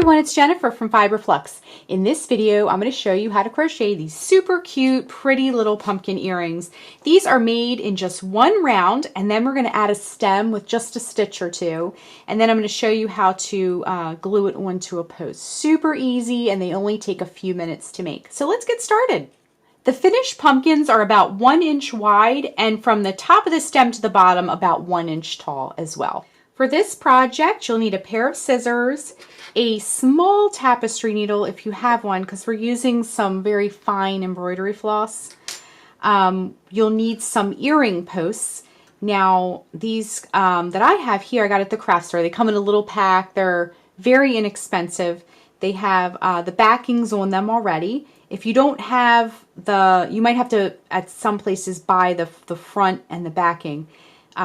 everyone, it's Jennifer from Flux. In this video, I'm going to show you how to crochet these super cute, pretty little pumpkin earrings. These are made in just one round, and then we're going to add a stem with just a stitch or two. And then I'm going to show you how to glue it onto a post. Super easy, and they only take a few minutes to make. So let's get started. The finished pumpkins are about 1 inch wide, and from the top of the stem to the bottom, about 1 inch tall as well. For this project, you'll need a pair of scissors, a small tapestry needle if you have one, because we're using some very fine embroidery floss. You'll need some earring posts. Now, these that I have here, I got at the craft store. They come in a little pack. They're very inexpensive. They have the backings on them already. If you don't have you might have to, at some places, buy the front and the backing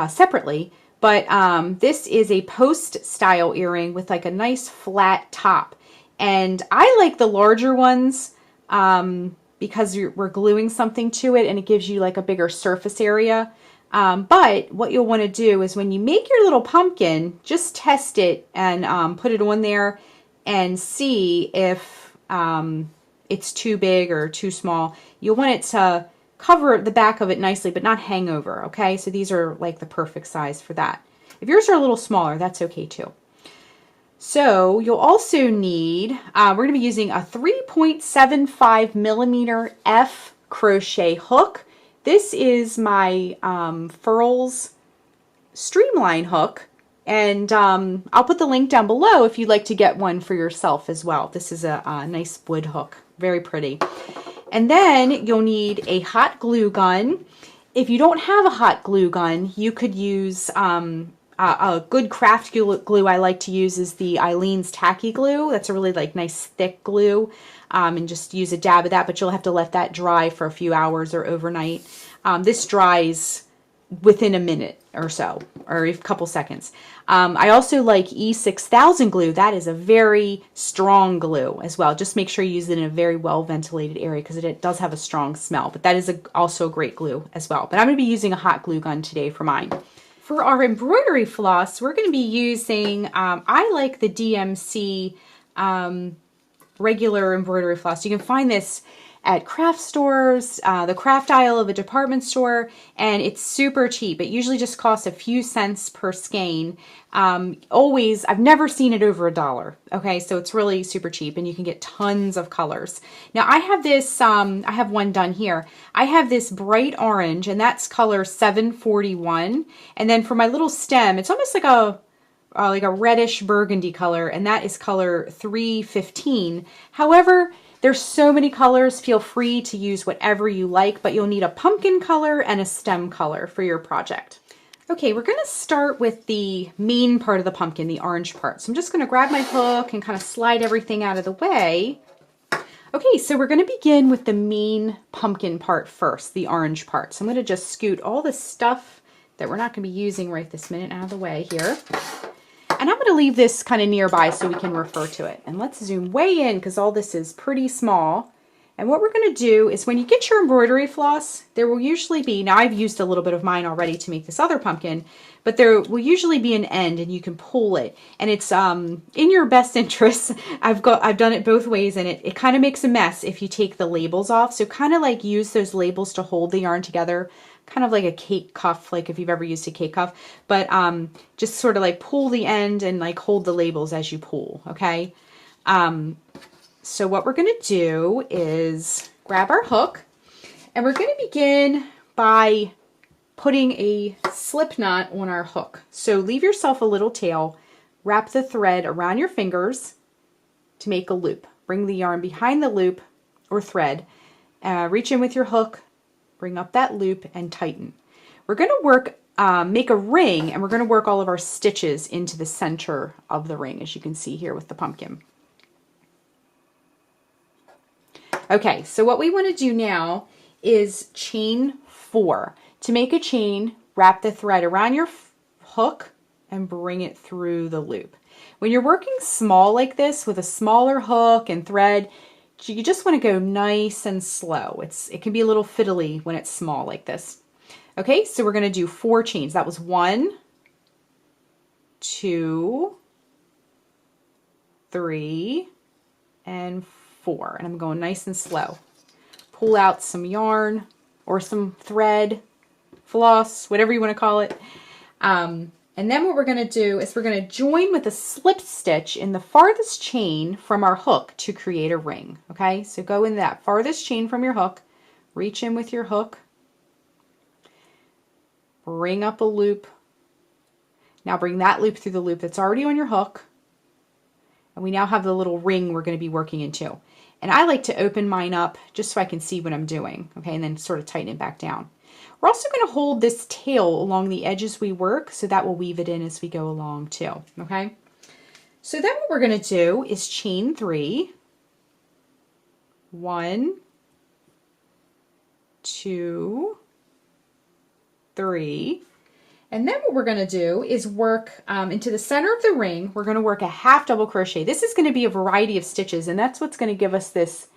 separately. But this is a post style earring with like a nice flat top. And I like the larger ones because we're gluing something to it and it gives you like a bigger surface area. But what you'll want to do is when you make your little pumpkin, just test it and put it on there and see if it's too big or too small. You'll want it to cover the back of it nicely, but not hang over, okay? So these are like the perfect size for that. If yours are a little smaller, that's okay too. So you'll also need, we're gonna be using a 3.75 millimeter F crochet hook. This is my Furls Streamline hook, and I'll put the link down below if you'd like to get one for yourself as well. This is a nice wood hook, very pretty. And then you'll need a hot glue gun. If you don't have a hot glue gun, you could use a good craft glue I like to use is the Eileen's Tacky Glue. That's a really like nice thick glue, and just use a dab of that, but you'll have to let that dry for a few hours or overnight. This dries within a minute or so, or a couple seconds. I also like E6000 glue. That is a very strong glue as well. Just make sure you use it in a very well ventilated area because it does have a strong smell, but that is also a great glue as well. But I'm going to be using a hot glue gun today for mine. For our embroidery floss, we're going to be using, I like the DMC regular embroidery floss. You can find this at craft stores, the craft aisle of a department store, and it's super cheap. It usually just costs a few cents per skein. I've never seen it over $1. Okay, so it's really super cheap, and you can get tons of colors. Now I have this, I have one done here. I have this bright orange, and that's color 741. And then for my little stem, it's almost like a reddish burgundy color, and that is color 315. However, there's so many colors, feel free to use whatever you like, but you'll need a pumpkin color and a stem color for your project. Okay, we're gonna start with the main part of the pumpkin, the orange part. So I'm just gonna grab my hook and kind of slide everything out of the way. Okay, so we're gonna begin with the main pumpkin part first, the orange part. So I'm gonna just scoot all the stuff that we're not gonna be using right this minute out of the way here. And I'm going to leave this kind of nearby so we can refer to it. And let's zoom way in because all this is pretty small. And what we're going to do is when you get your embroidery floss, there will usually be, now I've used a little bit of mine already to make this other pumpkin, but there will usually be an end and you can pull it. And it's in your best interest. I've done it both ways, and it kind of makes a mess if you take the labels off. So kind of like use those labels to hold the yarn together. Kind of like a cake cuff, like if you've ever used a cake cuff, but just sort of like pull the end and like hold the labels as you pull, okay? So what we're gonna do is grab our hook, and we're gonna begin by putting a slip knot on our hook. So leave yourself a little tail, wrap the thread around your fingers to make a loop. Bring the yarn behind the loop or thread, reach in with your hook, bring up that loop and tighten. We're going to work, make a ring, and we're going to work all of our stitches into the center of the ring, as you can see here with the pumpkin. Okay, so what we want to do now is chain 4. To make a chain, wrap the thread around your hook and bring it through the loop. When you're working small like this with a smaller hook and thread, you just want to go nice and slow. It can be a little fiddly when it's small like this. Okay, so we're going to do 4 chains. That was 1, 2, 3, and 4. And I'm going nice and slow. Pull out some yarn or some thread, floss, whatever you want to call it. And then what we're going to do is we're going to join with a slip stitch in the farthest chain from our hook to create a ring. Okay, so go in that farthest chain from your hook, reach in with your hook, bring up a loop. Now bring that loop through the loop that's already on your hook. And we now have the little ring we're going to be working into. And I like to open mine up just so I can see what I'm doing. Okay, and then sort of tighten it back down. We're also going to hold this tail along the edges we work, so that will weave it in as we go along too. Okay, so then what we're going to do is chain 3. 1, 2, 3. And then what we're going to do is work into the center of the ring. We're going to work a half double crochet. This is going to be a variety of stitches, and that's what's going to give us this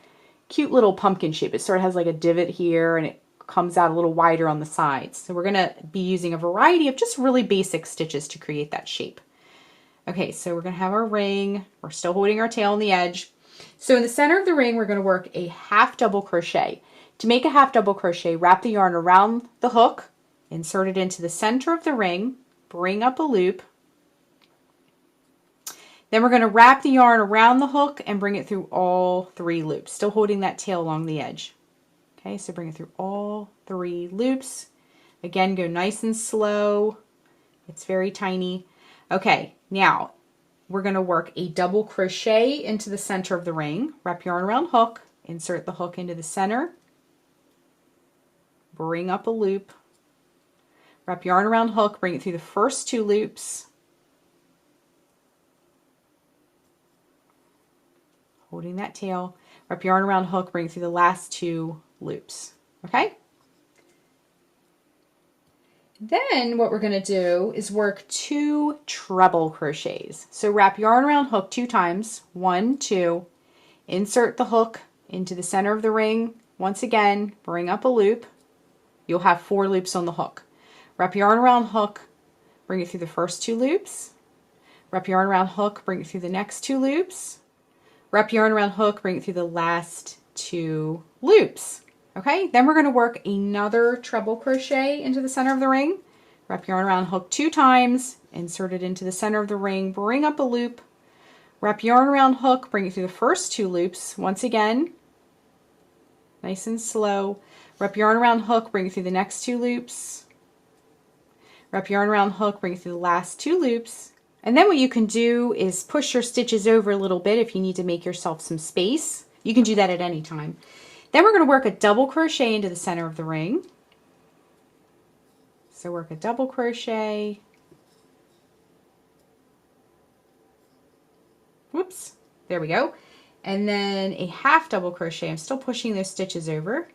cute little pumpkin shape. It sort of has like a divot here, and it comes out a little wider on the sides. So we're going to be using a variety of just really basic stitches to create that shape. Okay, so we're going to have our ring. We're still holding our tail on the edge. So in the center of the ring, we're going to work a half double crochet. To make a half double crochet, wrap the yarn around the hook, insert it into the center of the ring, bring up a loop. Then we're going to wrap the yarn around the hook and bring it through all 3 loops, still holding that tail along the edge. Okay, so bring it through all 3 loops. Again, go nice and slow. It's very tiny. Okay, now we're going to work a double crochet into the center of the ring. Wrap yarn around hook, insert the hook into the center, bring up a loop, wrap yarn around hook, bring it through the first 2 loops, holding that tail, wrap yarn around hook, bring it through the last 2 loops. Okay? Then what we're going to do is work 2 treble crochets. So wrap yarn around hook 2 times, 1, 2, insert the hook into the center of the ring. Once again, bring up a loop. You'll have 4 loops on the hook. Wrap yarn around hook, bring it through the first 2 loops. Wrap yarn around hook, bring it through the next 2 loops. Wrap yarn around hook, bring it through the last 2 loops. Okay, then we're going to work another treble crochet into the center of the ring. Wrap yarn around hook 2 times, insert it into the center of the ring, bring up a loop, wrap yarn around hook, bring it through the first 2 loops. Once again, nice and slow. Wrap yarn around hook, bring it through the next 2 loops. Wrap yarn around hook, bring it through the last 2 loops. And then what you can do is push your stitches over a little bit if you need to make yourself some space. You can do that at any time. Then we're going to work a double crochet into the center of the ring. So work a double crochet. Whoops, there we go. And then a half double crochet. I'm still pushing those stitches over.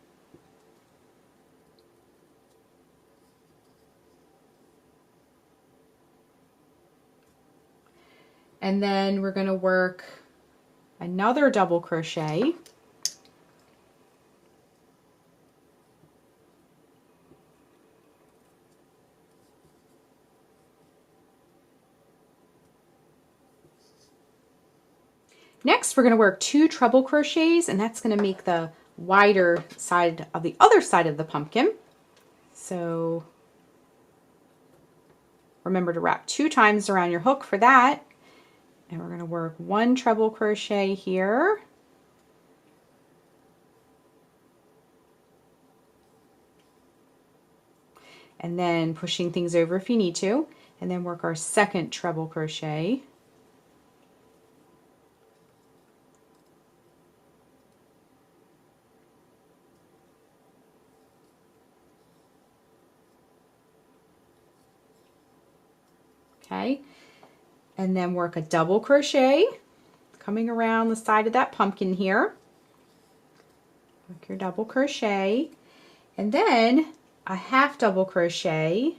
And then we're going to work another double crochet. Next, we're going to work 2 treble crochets, and that's going to make the wider side of the other side of the pumpkin. So remember to wrap 2 times around your hook for that. And we're going to work 1 treble crochet here. And then pushing things over if you need to. And then work our second treble crochet. Okay, and then work a double crochet coming around the side of that pumpkin here. Work your double crochet, and then a half double crochet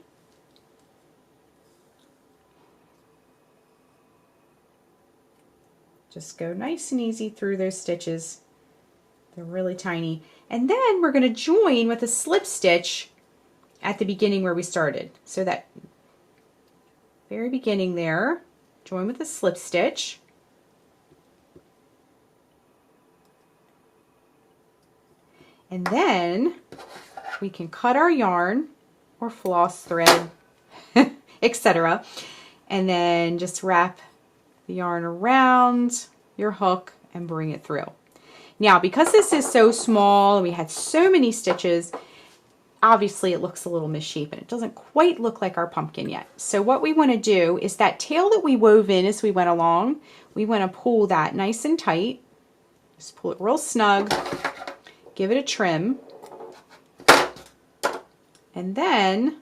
just go nice and easy through those stitches. They're really tiny. And then we're going to join with a slip stitch at the beginning where we started. So that very beginning there, join with a slip stitch. And then we can cut our yarn or floss thread, etc. And then just wrap the yarn around your hook and bring it through. Now, because this is so small and we had so many stitches, obviously it looks a little misshapen. It doesn't quite look like our pumpkin yet. So what we want to do is that tail that we wove in as we went along, we want to pull that nice and tight. Just pull it real snug, give it a trim, and then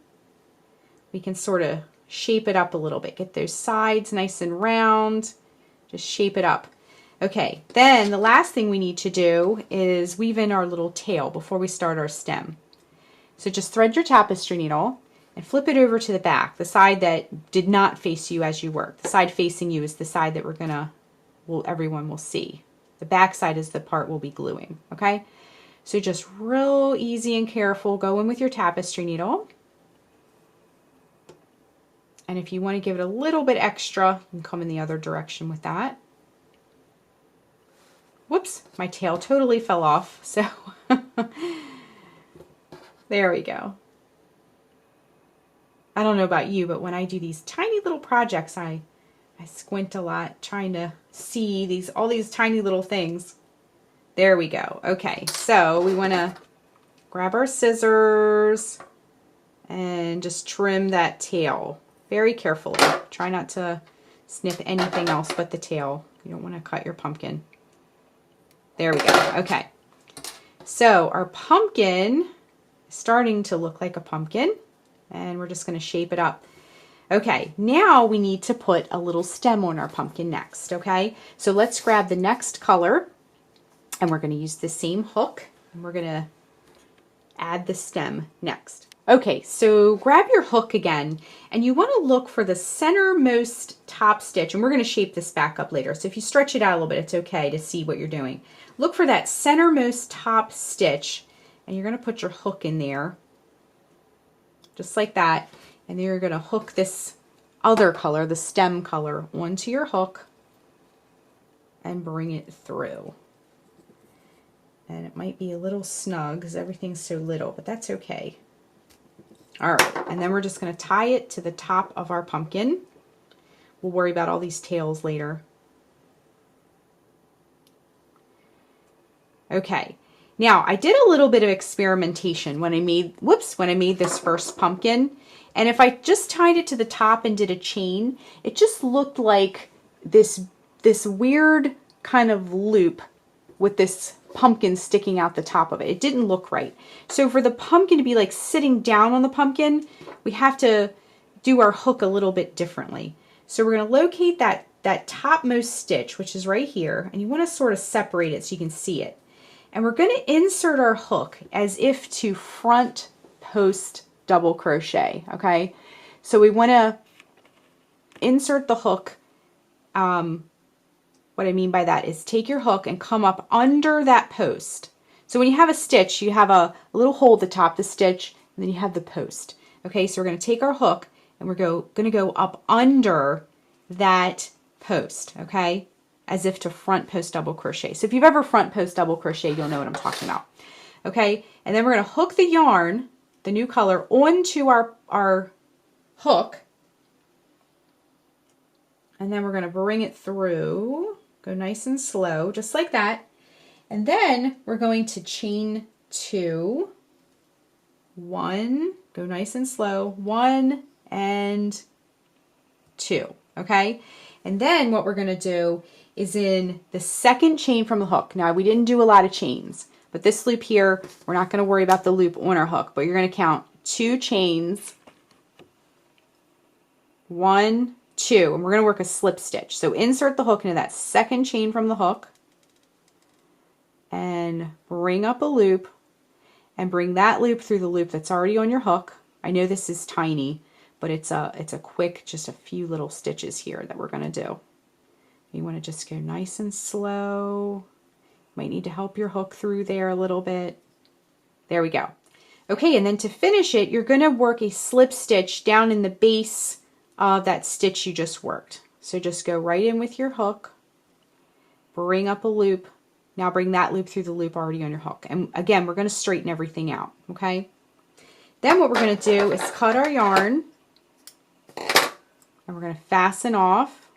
we can sort of shape it up a little bit. Get those sides nice and round, just shape it up. Okay, then the last thing we need to do is weave in our little tail before we start our stem. So just thread your tapestry needle and flip it over to the back, the side that did not face you as you work. The side facing you is the side that everyone will see. The back side is the part we'll be gluing, okay? So just real easy and careful, go in with your tapestry needle. And if you want to give it a little bit extra, you can come in the other direction with that. Whoops, my tail totally fell off, so there we go. I don't know about you, but when I do these tiny little projects, I squint a lot trying to see all these tiny little things. There we go. Okay, so we want to grab our scissors and just trim that tail very carefully. Try not to snip anything else but the tail. You don't want to cut your pumpkin. There we go. Okay, so our pumpkin is starting to look like a pumpkin, and we're just going to shape it up. Okay, now we need to put a little stem on our pumpkin next, okay? So let's grab the next color, and we're going to use the same hook, and we're going to add the stem next. Okay, so grab your hook again, and you want to look for the centermost top stitch, and we're going to shape this back up later. So if you stretch it out a little bit, it's okay to see what you're doing. Look for that centermost top stitch, and you're going to put your hook in there, just like that. And then you're going to hook this other color, the stem color, onto your hook and bring it through. And it might be a little snug because everything's so little, but that's okay. All right, and then we're just going to tie it to the top of our pumpkin. We'll worry about all these tails later. Okay, now I did a little bit of experimentation when I made, when I made this first pumpkin. And if I just tied it to the top and did a chain, it just looked like this weird kind of loop with this pumpkin sticking out the top of it. It didn't look right. So for the pumpkin to be like sitting down on the pumpkin, we have to do our hook a little bit differently. So we're going to locate that topmost stitch, which is right here, and you want to sort of separate it so you can see it. And we're going to insert our hook as if to front post double crochet, okay? So we want to insert the hook. What I mean by that is take your hook and come up under that post. So when you have a stitch, you have a little hole at the top, the stitch, and then you have the post. Okay, so we're going to take our hook and we're going to go up under that post, okay? As if to front post double crochet. So if you've ever front post double crochet, you'll know what I'm talking about. Okay, and then we're going to hook the yarn, the new color, onto our hook. And then we're going to bring it through, go nice and slow, just like that. And then we're going to chain 2, 1, go nice and slow, 1 and 2, okay? And then what we're going to do is in the second chain from the hook. Now we didn't do a lot of chains, but this loop here, we're not going to worry about the loop on our hook, but you're going to count 2 chains, 1, 2, and we're going to work a slip stitch. So insert the hook into that second chain from the hook and bring up a loop and bring that loop through the loop that's already on your hook. I know this is tiny, but it's a quick, just a few little stitches here that we're going to do. You want to just go nice and slow. Might need to help your hook through there a little bit. There we go. Okay, and then to finish it, you're going to work a slip stitch down in the base of that stitch you just worked. So just go right in with your hook, bring up a loop, Now bring that loop through the loop already on your hook. And again, we're going to straighten everything out, okay? Then what we're going to do is cut our yarn, and we're going to fasten off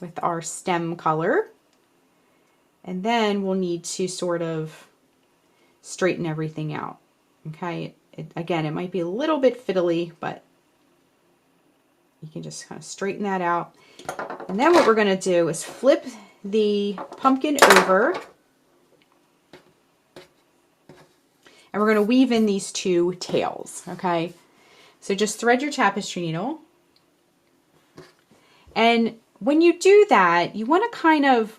with our stem color. And then we'll need to sort of straighten everything out, okay? Again, it might be a little bit fiddly, but you can just kind of straighten that out. And then what we're going to do is flip the pumpkin over, and we're going to weave in these two tails, okay? So just thread your tapestry needle. And when you do that, you want to kind of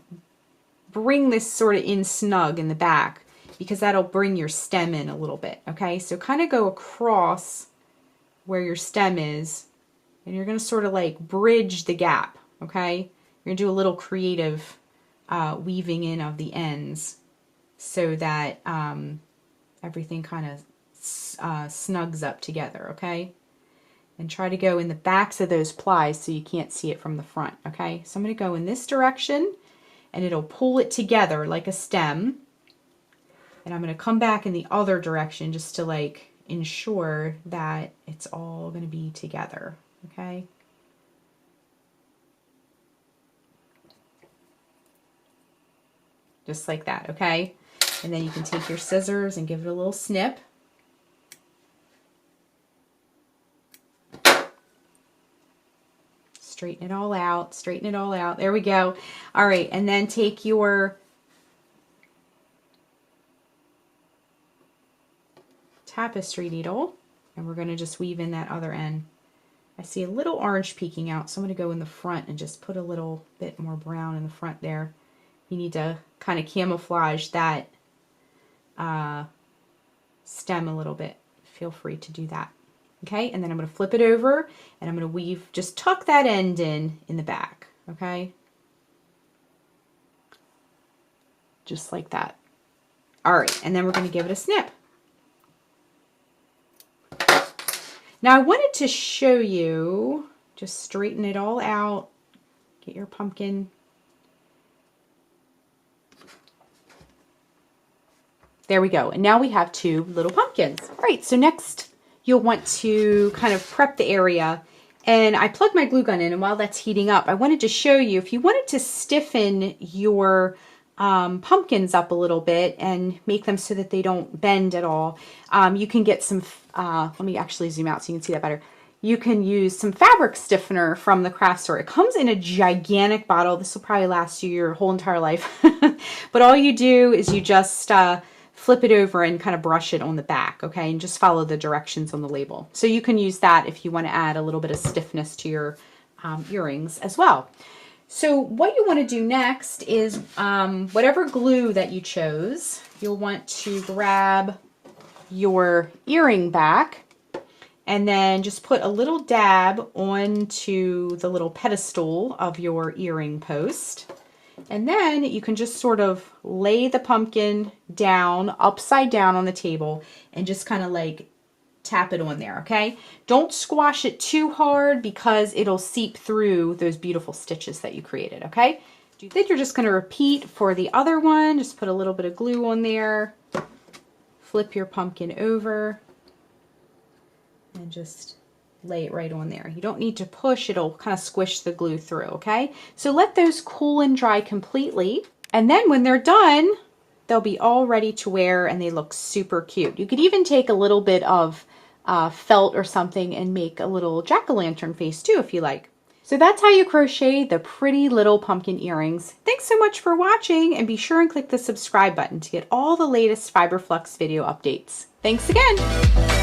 bring this sort of in snug in the back, because that'll bring your stem in a little bit, okay? So kind of go across where your stem is, and you're going to sort of like bridge the gap, okay? You're going to do a little creative weaving in of the ends so that everything kind of snugs up together, okay? And try to go in the backs of those plies so you can't see it from the front, okay? So I'm going to go in this direction, and it'll pull it together like a stem. And I'm going to come back in the other direction just to like ensure that it's all going to be together, okay? Just like that, okay? And then you can take your scissors and give it a little snip. Straighten it all out, straighten it all out. There we go. All right, and then take your tapestry needle, and we're going to just weave in that other end. I see a little orange peeking out, so I'm going to go in the front and just put a little bit more brown in the front there. You need to kind of camouflage that stem a little bit. Feel free to do that. Okay, and then I'm going to flip it over, and I'm going to weave, just tuck that end in the back, okay? Just like that. All right, and then we're going to give it a snip. Now I wanted to show you, just straighten it all out, get your pumpkin. There we go, and now we have two little pumpkins. All right, so next you'll want to kind of prep the area, and I plugged my glue gun in, and while that's heating up, I wanted to show you, if you wanted to stiffen your pumpkins up a little bit and make them so that they don't bend at all, you can get some, let me actually zoom out so you can see that better. You can use some fabric stiffener from the craft store. It comes in a gigantic bottle. This will probably last you your whole entire life. But all you do is you just flip it over and kind of brush it on the back, okay? And just follow the directions on the label. So you can use that if you want to add a little bit of stiffness to your earrings as well. So what you want to do next is whatever glue that you chose, you'll want to grab your earring back and then just put a little dab onto the little pedestal of your earring post. And then you can just sort of lay the pumpkin down, upside down on the table, and just kind of like tap it on there, okay? Don't squash it too hard because it'll seep through those beautiful stitches that you created, okay? Then you're just going to repeat for the other one. Just put a little bit of glue on there, flip your pumpkin over, and just lay it right on there. You don't need to push, it'll kind of squish the glue through, okay? So let those cool and dry completely, and then when they're done, they'll be all ready to wear and they look super cute. You could even take a little bit of felt or something and make a little jack-o'-lantern face too if you like. So that's how you crochet the pretty little pumpkin earrings. Thanks so much for watching, and be sure and click the subscribe button to get all the latest Fiber Flux video updates. Thanks again!